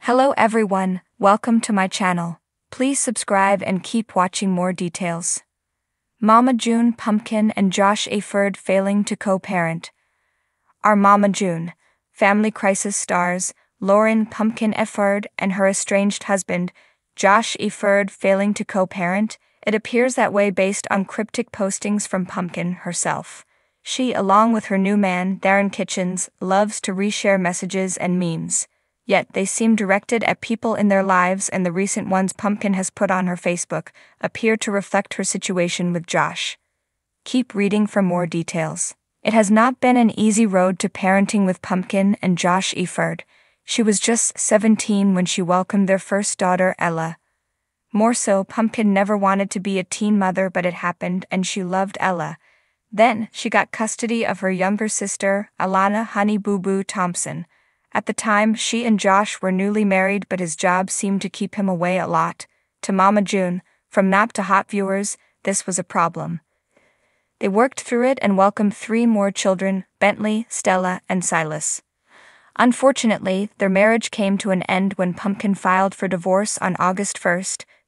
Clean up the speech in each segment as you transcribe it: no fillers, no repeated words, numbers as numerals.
Hello everyone, welcome to my channel. Please subscribe and keep watching more details. Mama June, Pumpkin and Josh Efird failing to co-parent. Our Mama June, family crisis stars, Lauren Pumpkin Efird and her estranged husband, Josh Efird failing to co-parent. It appears that way based on cryptic postings from Pumpkin herself. She, along with her new man, Darren Kitchens, loves to reshare messages and memes. Yet they seem directed at people in their lives, and the recent ones Pumpkin has put on her Facebook appear to reflect her situation with Josh. Keep reading for more details. It has not been an easy road to parenting with Pumpkin and Josh Efird. She was just 17 when she welcomed their first daughter, Ella. More so, Pumpkin never wanted to be a teen mother, but it happened and she loved Ella. Then, she got custody of her younger sister, Alana Honey Boo Boo Thompson. At the time, she and Josh were newly married, but his job seemed to keep him away a lot. To Mama June, from Nap to Hot viewers, this was a problem. They worked through it and welcomed 3 more children, Bentley, Stella, and Silas. Unfortunately, their marriage came to an end when Pumpkin filed for divorce on August 1,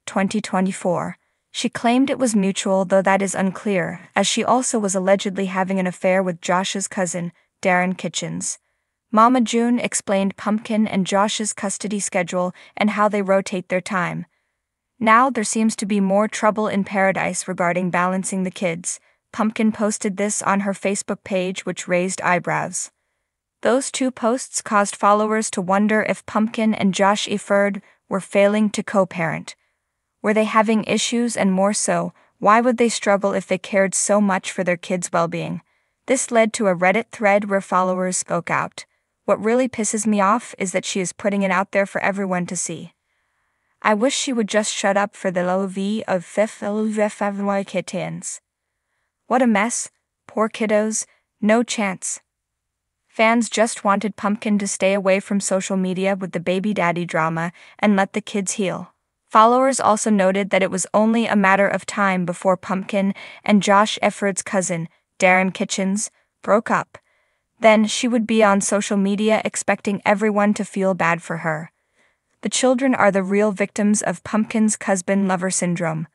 2024. She claimed it was mutual, though that is unclear, as she also was allegedly having an affair with Josh's cousin, Darren Kitchens. Mama June explained Pumpkin and Josh's custody schedule and how they rotate their time. Now there seems to be more trouble in paradise regarding balancing the kids. Pumpkin posted this on her Facebook page, which raised eyebrows. Those 2 posts caused followers to wonder if Pumpkin and Josh Efird were failing to co-parent. Were they having issues, and more so, why would they struggle if they cared so much for their kids' well-being? This led to a Reddit thread where followers spoke out. What really pisses me off is that she is putting it out there for everyone to see. I wish she would just shut up for the love of fifth kittens. What a mess, poor kiddos, no chance. Fans just wanted Pumpkin to stay away from social media with the baby daddy drama and let the kids heal. Followers also noted that it was only a matter of time before Pumpkin and Josh Efird's cousin, Darren Kitchens, broke up. Then she would be on social media expecting everyone to feel bad for her. The children are the real victims of Pumpkin's husband-lover syndrome.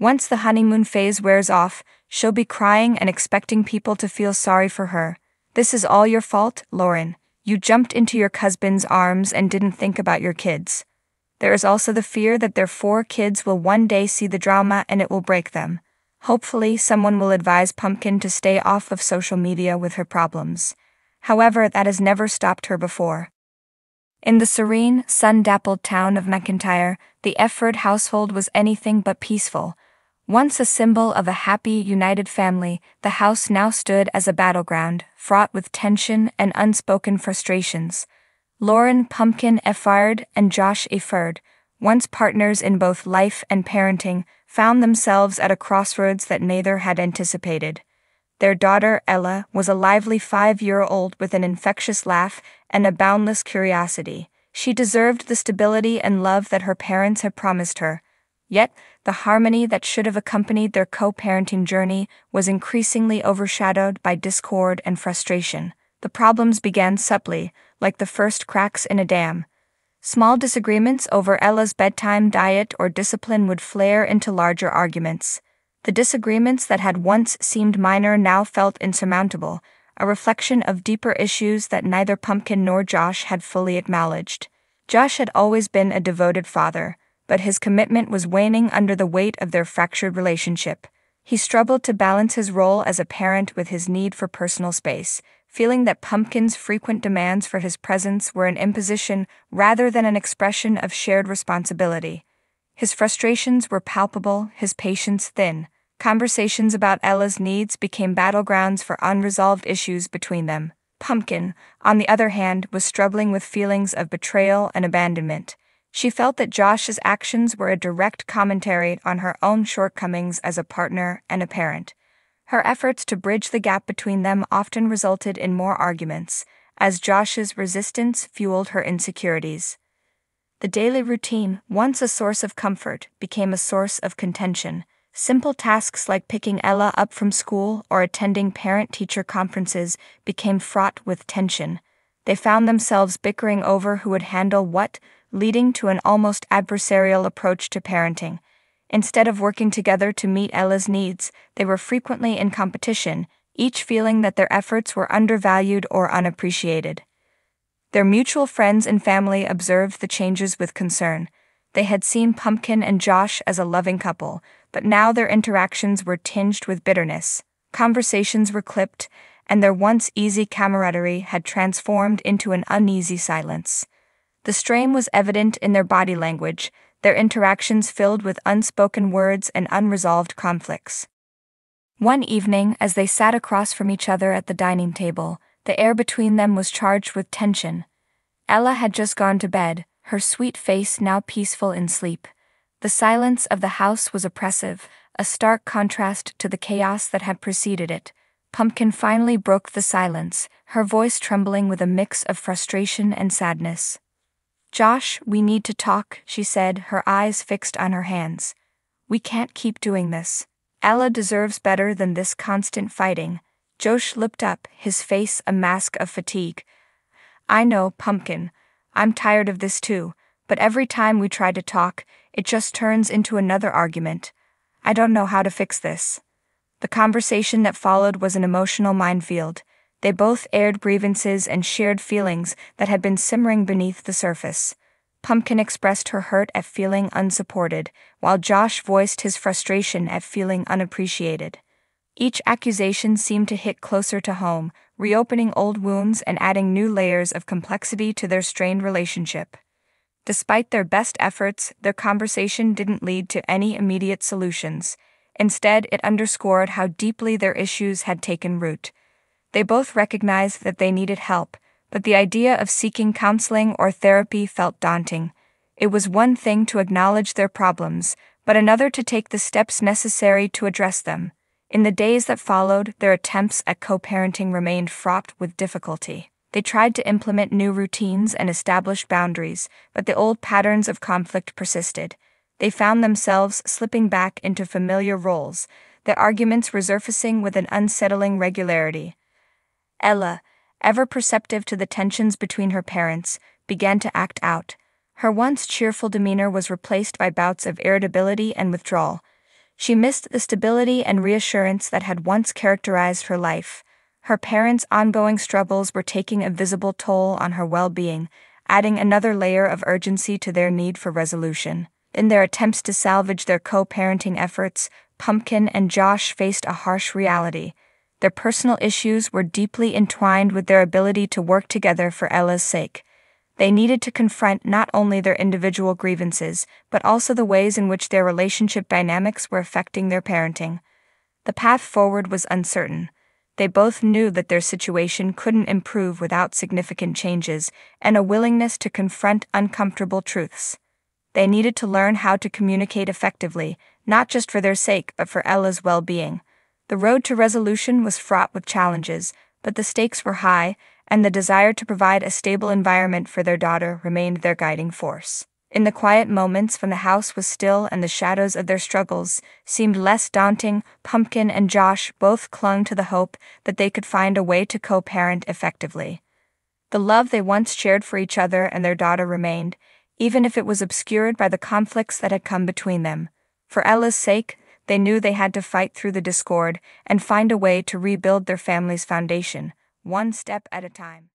Once the honeymoon phase wears off, she'll be crying and expecting people to feel sorry for her. This is all your fault, Lauren. You jumped into your husband's arms and didn't think about your kids. There is also the fear that their 4 kids will one day see the drama and it will break them. Hopefully, someone will advise Pumpkin to stay off of social media with her problems. However, that has never stopped her before. In the serene, sun-dappled town of McIntyre, the Efird household was anything but peaceful. Once a symbol of a happy, united family, the house now stood as a battleground, fraught with tension and unspoken frustrations. Lauren Pumpkin Efird and Josh Efird, once partners in both life and parenting, found themselves at a crossroads that neither had anticipated. Their daughter, Ella, was a lively 5-year-old with an infectious laugh and a boundless curiosity. She deserved the stability and love that her parents had promised her. Yet, the harmony that should have accompanied their co-parenting journey was increasingly overshadowed by discord and frustration. The problems began subtly, like the first cracks in a dam. Small disagreements over Ella's bedtime diet or discipline would flare into larger arguments. The disagreements that had once seemed minor now felt insurmountable, a reflection of deeper issues that neither Pumpkin nor Josh had fully acknowledged. Josh had always been a devoted father, but his commitment was waning under the weight of their fractured relationship. He struggled to balance his role as a parent with his need for personal space, feeling that Pumpkin's frequent demands for his presence were an imposition rather than an expression of shared responsibility. His frustrations were palpable, his patience thin. Conversations about Ella's needs became battlegrounds for unresolved issues between them. Pumpkin, on the other hand, was struggling with feelings of betrayal and abandonment. She felt that Josh's actions were a direct commentary on her own shortcomings as a partner and a parent. Her efforts to bridge the gap between them often resulted in more arguments, as Josh's resistance fueled her insecurities. The daily routine, once a source of comfort, became a source of contention. Simple tasks like picking Ella up from school or attending parent-teacher conferences became fraught with tension. They found themselves bickering over who would handle what, leading to an almost adversarial approach to parenting. Instead of working together to meet Ella's needs, they were frequently in competition, each feeling that their efforts were undervalued or unappreciated. Their mutual friends and family observed the changes with concern. They had seen Pumpkin and Josh as a loving couple, but now their interactions were tinged with bitterness. Conversations were clipped, and their once easy camaraderie had transformed into an uneasy silence. The strain was evident in their body language, their interactions filled with unspoken words and unresolved conflicts. One evening, as they sat across from each other at the dining table, the air between them was charged with tension. Ella had just gone to bed, her sweet face now peaceful in sleep. The silence of the house was oppressive, a stark contrast to the chaos that had preceded it. Pumpkin finally broke the silence, her voice trembling with a mix of frustration and sadness. "Josh, we need to talk," she said, her eyes fixed on her hands. "We can't keep doing this. Ella deserves better than this constant fighting." Josh looked up, his face a mask of fatigue. "I know, Pumpkin. I'm tired of this too, but every time we try to talk, it just turns into another argument. I don't know how to fix this." The conversation that followed was an emotional minefield. They both aired grievances and shared feelings that had been simmering beneath the surface. Pumpkin expressed her hurt at feeling unsupported, while Josh voiced his frustration at feeling unappreciated. Each accusation seemed to hit closer to home, reopening old wounds and adding new layers of complexity to their strained relationship. Despite their best efforts, their conversation didn't lead to any immediate solutions. Instead, it underscored how deeply their issues had taken root. They both recognized that they needed help, but the idea of seeking counseling or therapy felt daunting. It was one thing to acknowledge their problems, but another to take the steps necessary to address them. In the days that followed, their attempts at co-parenting remained fraught with difficulty. They tried to implement new routines and establish boundaries, but the old patterns of conflict persisted. They found themselves slipping back into familiar roles, their arguments resurfacing with an unsettling regularity. Ella, ever perceptive to the tensions between her parents, began to act out. Her once cheerful demeanor was replaced by bouts of irritability and withdrawal. She missed the stability and reassurance that had once characterized her life. Her parents' ongoing struggles were taking a visible toll on her well-being, adding another layer of urgency to their need for resolution. In their attempts to salvage their co-parenting efforts, Pumpkin and Josh faced a harsh reality. Their personal issues were deeply entwined with their ability to work together for Ella's sake. They needed to confront not only their individual grievances, but also the ways in which their relationship dynamics were affecting their parenting. The path forward was uncertain. They both knew that their situation couldn't improve without significant changes and a willingness to confront uncomfortable truths. They needed to learn how to communicate effectively, not just for their sake but for Ella's well-being. The road to resolution was fraught with challenges, but the stakes were high, and the desire to provide a stable environment for their daughter remained their guiding force. In the quiet moments when the house was still and the shadows of their struggles seemed less daunting, Pumpkin and Josh both clung to the hope that they could find a way to co-parent effectively. The love they once shared for each other and their daughter remained, even if it was obscured by the conflicts that had come between them. For Ella's sake, they knew they had to fight through the discord and find a way to rebuild their family's foundation, one step at a time.